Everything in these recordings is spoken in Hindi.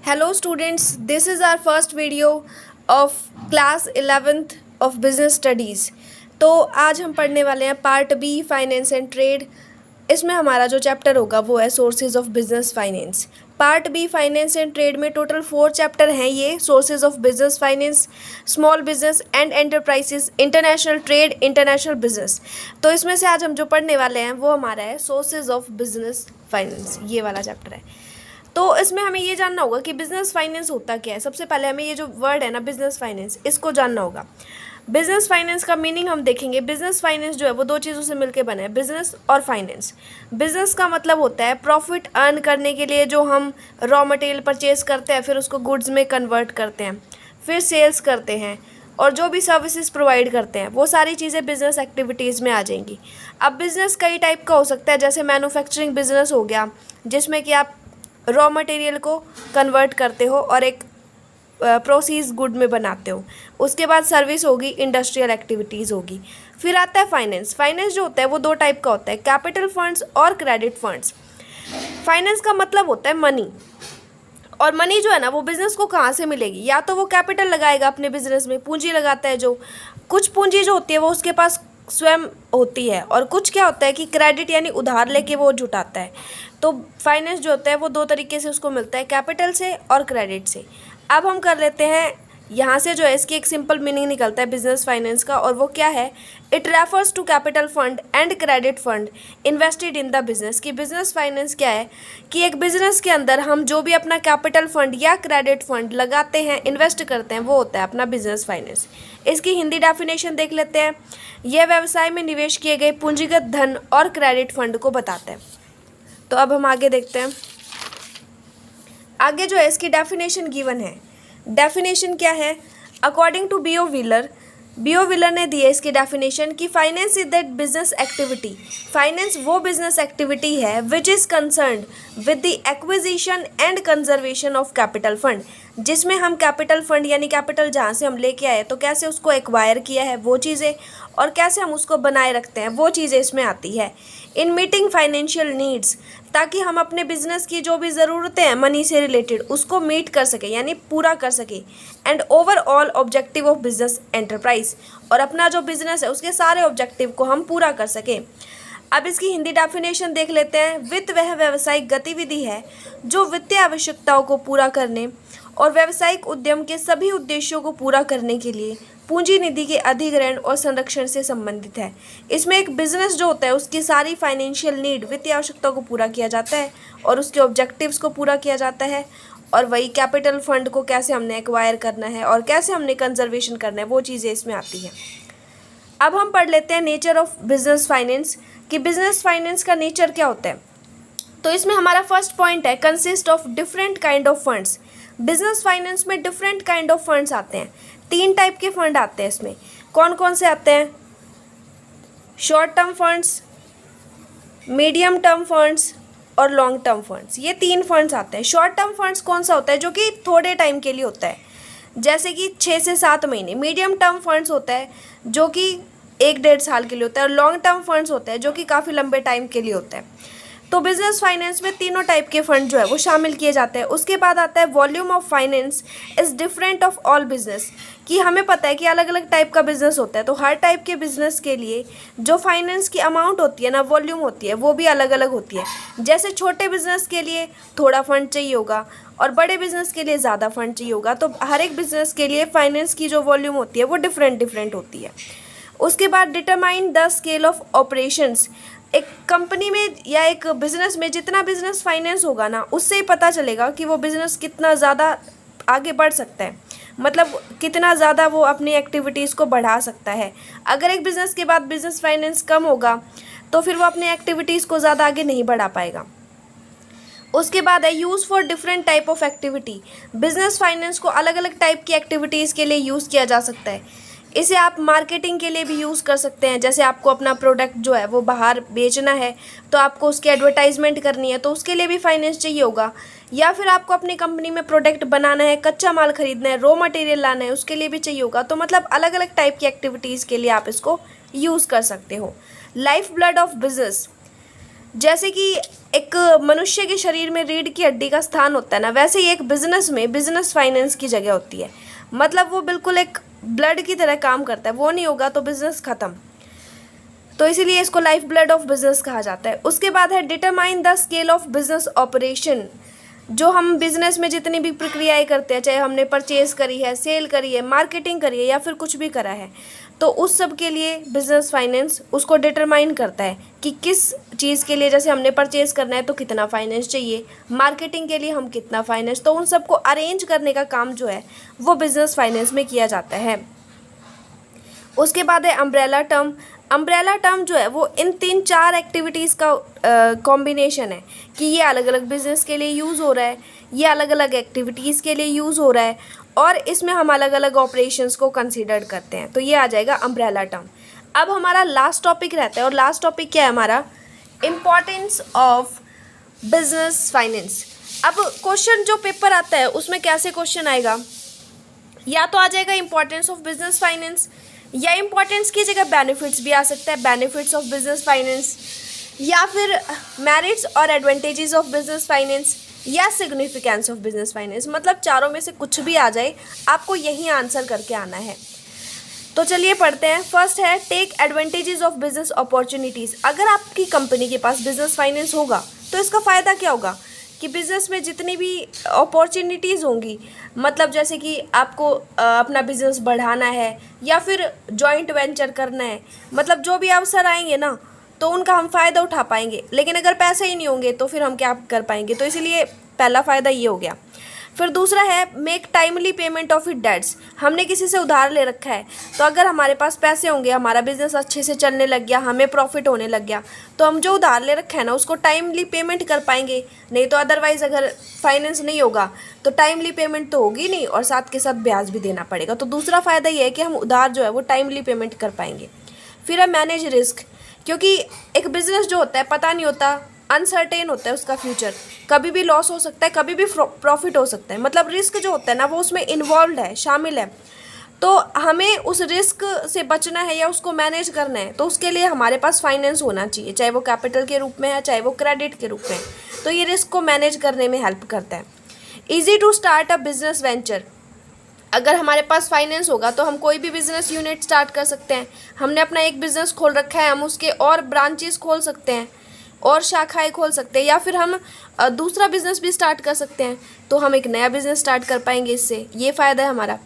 Hello students, this is our first video of class 11th of business studies। तो आज हम पढ़ने वाले हैं part B finance and trade. इसमें हमारा जो चैप्टर होगा वो है sources of business finance. Part B finance and trade में टोटल 4 चैप्टर हैं, ये sources of business finance, small business and enterprises, international trade, international business. तो इसमें से आज हम जो पढ़ने वाले हैं वो हमारा है सोर्सेज ऑफ बिजनेस फाइनेंस, ये वाला चैप्टर है। तो इसमें हमें ये जानना होगा कि बिजनेस फाइनेंस होता क्या है। सबसे पहले हमें ये जो वर्ड है ना बिजनेस फाइनेंस, इसको जानना होगा। बिजनेस फाइनेंस का मीनिंग हम देखेंगे। बिजनेस फाइनेंस जो है वो 2 चीज़ों से मिलकर बना है, बिजनेस और फाइनेंस। बिजनेस का मतलब होता है प्रॉफिट अर्न करने के लिए जो हम रॉ मटेरियल परचेज करते हैं, फिर उसको गुड्स में कन्वर्ट करते हैं, फिर सेल्स करते हैं और जो भी सर्विसेज प्रोवाइड करते हैं, वो सारी चीज़ें बिजनेस एक्टिविटीज़ में आ जाएंगी। अब बिजनेस कई टाइप का हो सकता है, जैसे मैन्युफैक्चरिंग बिजनेस हो गया, जिसमें कि आप रॉ मटेरियल को कन्वर्ट करते हो और एक प्रोसेस गुड में बनाते हो। उसके बाद सर्विस होगी, इंडस्ट्रियल एक्टिविटीज़ होगी। फिर आता है फाइनेंस। फाइनेंस जो होता है वो 2 टाइप का होता है, कैपिटल फंड्स और क्रेडिट फंड्स। फाइनेंस का मतलब होता है मनी, और मनी जो है ना वो बिज़नेस को कहाँ से मिलेगी। या तो वो कैपिटल लगाएगा अपने बिजनेस में, पूंजी लगाता है, जो कुछ पूंजी जो होती है वो उसके पास स्वयं होती है, और कुछ क्या होता है कि क्रेडिट यानी उधार लेके वो जुटाता है। तो फाइनेंस जो होता है वो 2 तरीके से उसको मिलता है, कैपिटल से और क्रेडिट से। अब हम कर लेते हैं यहाँ से जो है इसकी एक सिंपल मीनिंग निकलता है बिजनेस फाइनेंस का, और वो क्या है, it refers to capital fund and credit fund invested in the business. कि बिजनेस फाइनेंस क्या है कि एक बिजनेस के अंदर हम जो भी अपना कैपिटल फंड या क्रेडिट फंड लगाते हैं, इन्वेस्ट करते हैं, वो होता है अपना बिजनेस फाइनेंस। इसकी हिंदी डेफिनेशन देख लेते हैं। यह व्यवसाय में निवेश किए गए पूंजीगत धन और क्रेडिट फंड को बताता है। तो अब हम आगे देखते हैं। आगे जो है इसकी डेफिनेशन गिवन है। डेफिनेशन क्या है, अकॉर्डिंग टू बीओ व्हीलर ने दी है इसकी डेफिनेशन कि finance is that business activity. Finance वो बिजनेस एक्टिविटी है which is concerned with the acquisition and conservation of capital fund, जिसमें हम कैपिटल फंड यानी कैपिटल जहाँ से हम लेके आए तो कैसे उसको एक्वायर किया है वो चीज़ें, और कैसे हम उसको बनाए रखते हैं वो चीज़ें इसमें आती है। इन मीटिंग फाइनेंशियल नीड्स, ताकि हम अपने बिजनेस की जो भी ज़रूरतें हैं मनी से रिलेटेड उसको मीट कर सके यानी पूरा कर सके। And overall objective of business enterprise, और अपना जो बिजनेस है उसके सारे ऑब्जेक्टिव को हम पूरा कर सकें। अब इसकी हिंदी डेफिनेशन देख लेते हैं। वित्त वह व्यावसायिक गतिविधि है जो वित्तीय आवश्यकताओं को पूरा करने और व्यावसायिक उद्यम के सभी उद्देश्यों को पूरा करने के लिए पूंजी निधि के अधिग्रहण और संरक्षण से संबंधित है। इसमें एक बिजनेस जो होता है उसकी सारी फाइनेंशियल नीड, वित्तीय आवश्यकताओं को पूरा किया जाता है और उसके ऑब्जेक्टिव्स को पूरा किया जाता है, और वही कैपिटल फंड को कैसे हमने एक्वायर करना है और कैसे हमने कंजर्वेशन करना है वो चीज़ें इसमें आती हैं। अब हम पढ़ लेते हैं नेचर ऑफ बिजनेस फाइनेंस, कि बिजनेस फाइनेंस का नेचर क्या होता है। तो इसमें हमारा फर्स्ट पॉइंट है consist of different kind of funds. Business finance में डिफरेंट काइंड ऑफ फंड्स आते हैं। 3 टाइप के फंड आते हैं इसमें। कौन कौन से आते हैं, short term funds, medium term funds और लॉन्ग टर्म फंड्स। ये 3 फंड्स आते हैं। शॉर्ट टर्म फंड्स कौन सा होता है, जो कि थोड़े टाइम के लिए होता है, जैसे कि 6 से 7 महीने। मीडियम टर्म फंड्स होता है जो कि 1-1.5 साल के लिए होता है, और लॉन्ग टर्म फंड्स होता है जो कि काफ़ी लंबे टाइम के लिए होता है। तो बिजनेस फाइनेंस में तीनों टाइप के फंड जो है वो शामिल किए जाते हैं। उसके बाद आता है volume of finance is different of all business, कि हमें पता है कि अलग अलग टाइप का बिजनेस होता है, तो हर टाइप के बिजनेस के लिए जो फाइनेंस की अमाउंट होती है ना, वॉल्यूम होती है, वो भी अलग अलग होती है। जैसे छोटे बिजनेस के लिए थोड़ा फंड चाहिए होगा और बड़े बिजनेस के लिए ज़्यादा फंड चाहिए होगा। तो हर एक बिजनेस के लिए फाइनेंस की जो वॉल्यूम होती है वो डिफरेंट होती है। उसके बाद determine the scale of operations. एक कंपनी में या एक बिज़नेस में जितना बिज़नेस फाइनेंस होगा ना, उससे ही पता चलेगा कि वो बिज़नेस कितना ज़्यादा आगे बढ़ सकता है, मतलब कितना ज़्यादा वो अपनी एक्टिविटीज़ को बढ़ा सकता है। अगर एक बिज़नेस के बाद बिज़नेस फाइनेंस कम होगा तो फिर वो अपनी एक्टिविटीज़ को ज़्यादा आगे नहीं बढ़ा पाएगा। उसके बाद है use for different type of activity. Business finance को अलग अलग टाइप की एक्टिविटीज़ के लिए यूज़ किया जा सकता है। इसे आप मार्केटिंग के लिए भी यूज़ कर सकते हैं। जैसे आपको अपना प्रोडक्ट जो है वो बाहर बेचना है, तो आपको उसकी एडवर्टाइजमेंट करनी है, तो उसके लिए भी फाइनेंस चाहिए होगा। या फिर आपको अपनी कंपनी में प्रोडक्ट बनाना है, कच्चा माल खरीदना है, रॉ मटेरियल लाना है, उसके लिए भी चाहिए होगा। तो मतलब अलग अलग टाइप की एक्टिविटीज़ के लिए आप इसको यूज़ कर सकते हो। लाइफ ब्लड ऑफ बिजनेस, जैसे कि एक मनुष्य के शरीर में रीढ़ की हड्डी का स्थान होता है ना, वैसे ही एक बिजनेस में बिजनेस फाइनेंस की जगह होती है। मतलब वो बिल्कुल एक ब्लड की तरह काम करता है, वो नहीं होगा तो बिजनेस ख़त्म। तो इसीलिए इसको लाइफ ब्लड ऑफ बिजनेस कहा जाता है। उसके बाद है determine the scale of business operation. जो हम बिजनेस में जितनी भी प्रक्रियाएं करते हैं, चाहे हमने परचेज करी है, सेल करी है, मार्केटिंग करी है या फिर कुछ भी करा है, तो उस सब के लिए बिजनेस फाइनेंस उसको डिटरमाइन करता है कि किस चीज़ के लिए, जैसे हमने परचेज करना है तो कितना फाइनेंस चाहिए, मार्केटिंग के लिए हम कितना फाइनेंस, तो उन सबको अरेंज करने का काम जो है वो बिजनेस फाइनेंस में किया जाता है। उसके बाद है अम्ब्रेला टर्म। अम्ब्रेला टर्म जो है वो इन 3-4 एक्टिविटीज़ का कॉम्बिनेशन है कि ये अलग अलग बिजनेस के लिए यूज़ हो रहा है, ये अलग अलग एक्टिविटीज़ के लिए यूज़ हो रहा है, और इसमें हम अलग अलग ऑपरेशंस को कंसीडर करते हैं। तो ये आ जाएगा अम्ब्रेला टर्म। अब हमारा लास्ट टॉपिक रहता है, और लास्ट टॉपिक क्या है हमारा? Importance of business finance. अब क्वेश्चन जो पेपर आता है उसमें कैसे क्वेश्चन आएगा? या तो आ जाएगा इम्पॉर्टेंस ऑफ बिजनेस फाइनेंस, या इम्पॉर्टेंस की जगह बेनिफिट्स भी आ सकता है, बेनिफिट्स ऑफ बिजनेस फाइनेंस, या फिर मेरिट्स और एडवांटेजेस ऑफ बिजनेस फाइनेंस, या सिग्निफिकेंस ऑफ बिजनेस फाइनेंस। मतलब चारों में से कुछ भी आ जाए, आपको यही आंसर करके आना है। तो चलिए पढ़ते हैं। फर्स्ट है take advantages of business opportunities. अगर आपकी कंपनी के पास बिजनेस फाइनेंस होगा तो इसका फ़ायदा क्या होगा कि बिज़नेस में जितनी भी अपॉर्चुनिटीज़ होंगी, मतलब जैसे कि आपको अपना बिज़नेस बढ़ाना है या फिर जॉइंट वेंचर करना है, मतलब जो भी अवसर आएंगे ना तो उनका हम फ़ायदा उठा पाएंगे। लेकिन अगर पैसे ही नहीं होंगे तो फिर हम क्या कर पाएंगे? तो इसीलिए पहला फ़ायदा ये हो गया। फिर दूसरा है make timely payment of it debts. हमने किसी से उधार ले रखा है, तो अगर हमारे पास पैसे होंगे, हमारा बिजनेस अच्छे से चलने लग गया, हमें प्रॉफिट होने लग गया, तो हम जो उधार ले रखा है ना उसको टाइमली पेमेंट कर पाएंगे। नहीं तो अदरवाइज़ अगर फाइनेंस नहीं होगा तो टाइमली पेमेंट तो होगी नहीं, और साथ के साथ ब्याज भी देना पड़ेगा। तो दूसरा फ़ायदा ये है कि हम उधार जो है वो टाइमली पेमेंट कर पाएंगे। फिर है मैनेज रिस्क, क्योंकि एक बिज़नेस जो होता है पता नहीं होता, अनसर्टेन होता है उसका फ्यूचर, कभी भी लॉस हो सकता है, कभी भी प्रॉफिट हो सकता है। मतलब रिस्क जो होता है ना वो उसमें इन्वॉल्व है, शामिल है। तो हमें उस रिस्क से बचना है या उसको मैनेज करना है, तो उसके लिए हमारे पास फाइनेंस होना चाहिए, चाहे वो कैपिटल के रूप में है, चाहे वो क्रेडिट के रूप में है। तो ये रिस्क को मैनेज करने में हेल्प करता है। Easy to start a business venture. अगर हमारे पास फाइनेंस होगा तो हम कोई भी बिज़नेस यूनिट स्टार्ट कर सकते हैं। हमने अपना एक बिज़नेस खोल रखा है, हम उसके और ब्रांचेस खोल सकते हैं और शाखाएं खोल सकते हैं, या फिर हम दूसरा बिज़नेस भी स्टार्ट कर सकते हैं, तो हम एक नया बिज़नेस स्टार्ट कर पाएंगे इससे। ये फ़ायदा है हमारा।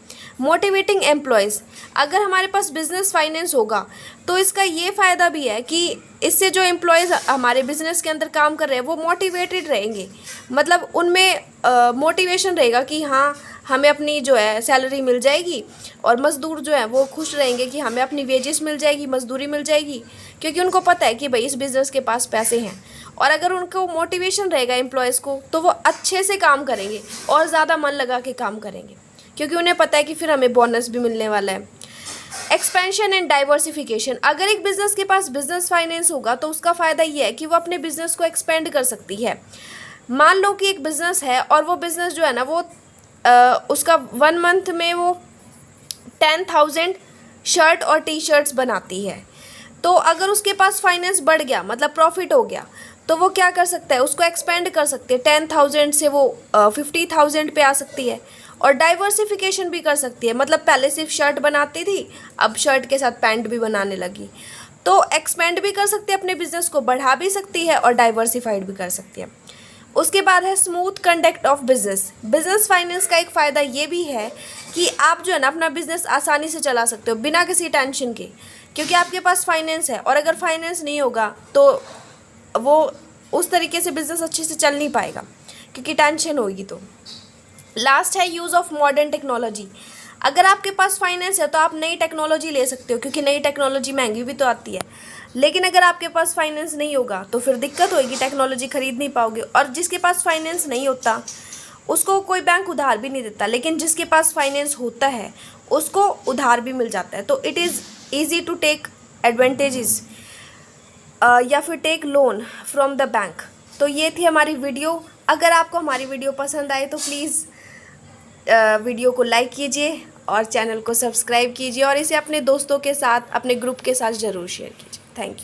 Motivating employees. अगर हमारे पास बिज़नेस फाइनेंस होगा तो इसका ये फ़ायदा भी है कि इससे जो एम्प्लॉयज़ हमारे बिज़नेस के अंदर काम कर रहे हैं वो मोटिवेटेड रहेंगे। मतलब उनमें मोटिवेशन रहेगा कि हाँ हमें अपनी जो है सैलरी मिल जाएगी, और मज़दूर जो है वो खुश रहेंगे कि हमें अपनी वेजेस मिल जाएगी, मज़दूरी मिल जाएगी, क्योंकि उनको पता है कि भाई इस बिज़नेस के पास पैसे हैं। और अगर उनको मोटिवेशन रहेगा एम्प्लॉयज़ को, तो वो अच्छे से काम करेंगे और ज़्यादा मन लगा के काम करेंगे, क्योंकि उन्हें पता है कि फिर हमें बोनस भी मिलने वाला है। Expansion and diversification. अगर एक बिज़नेस के पास बिज़नेस फाइनेंस होगा तो उसका फ़ायदा ये है कि वो अपने बिज़नेस को एक्सपेंड कर सकती है। मान लो कि एक बिज़नेस है और वो बिज़नेस जो है ना वो उसका 1 मंथ में वो 10,000 शर्ट और टी शर्ट्स बनाती है। तो अगर उसके पास फाइनेंस बढ़ गया, मतलब प्रॉफिट हो गया, तो वो क्या कर सकता है, उसको एक्सपेंड कर सकते हैं। 10,000 से वो 50,000 पे आ सकती है। और डाइवर्सिफिकेशन भी कर सकती है, मतलब पहले सिर्फ शर्ट बनाती थी, अब शर्ट के साथ पैंट भी बनाने लगी। तो एक्सपेंड भी कर सकती है, अपने बिजनेस को बढ़ा भी सकती है और डाइवर्सिफाइड भी कर सकती है। उसके बाद है smooth conduct of business. Business finance का एक फ़ायदा ये भी है कि आप जो है ना अपना बिजनेस आसानी से चला सकते हो बिना किसी टेंशन के, क्योंकि आपके पास फाइनेंस है। और अगर फाइनेंस नहीं होगा तो वो उस तरीके से बिजनेस अच्छे से चल नहीं पाएगा, क्योंकि टेंशन होगी। तो लास्ट है यूज़ ऑफ मॉडर्न टेक्नोलॉजी। अगर आपके पास फाइनेंस है तो आप नई टेक्नोलॉजी ले सकते हो, क्योंकि नई टेक्नोलॉजी महंगी भी तो आती है। लेकिन अगर आपके पास फाइनेंस नहीं होगा तो फिर दिक्कत होगी, टेक्नोलॉजी खरीद नहीं पाओगे। और जिसके पास फाइनेंस नहीं होता उसको कोई बैंक उधार भी नहीं देता, लेकिन जिसके पास फाइनेंस होता है उसको उधार भी मिल जाता है। तो it is easy to take advantages या फिर take loan from the bank. तो ये थी हमारी वीडियो। अगर आपको हमारी वीडियो पसंद आए तो प्लीज़ वीडियो को लाइक कीजिए और चैनल को सब्सक्राइब कीजिए, और इसे अपने दोस्तों के साथ, अपने ग्रुप के साथ ज़रूर शेयर कीजिए। Thank you.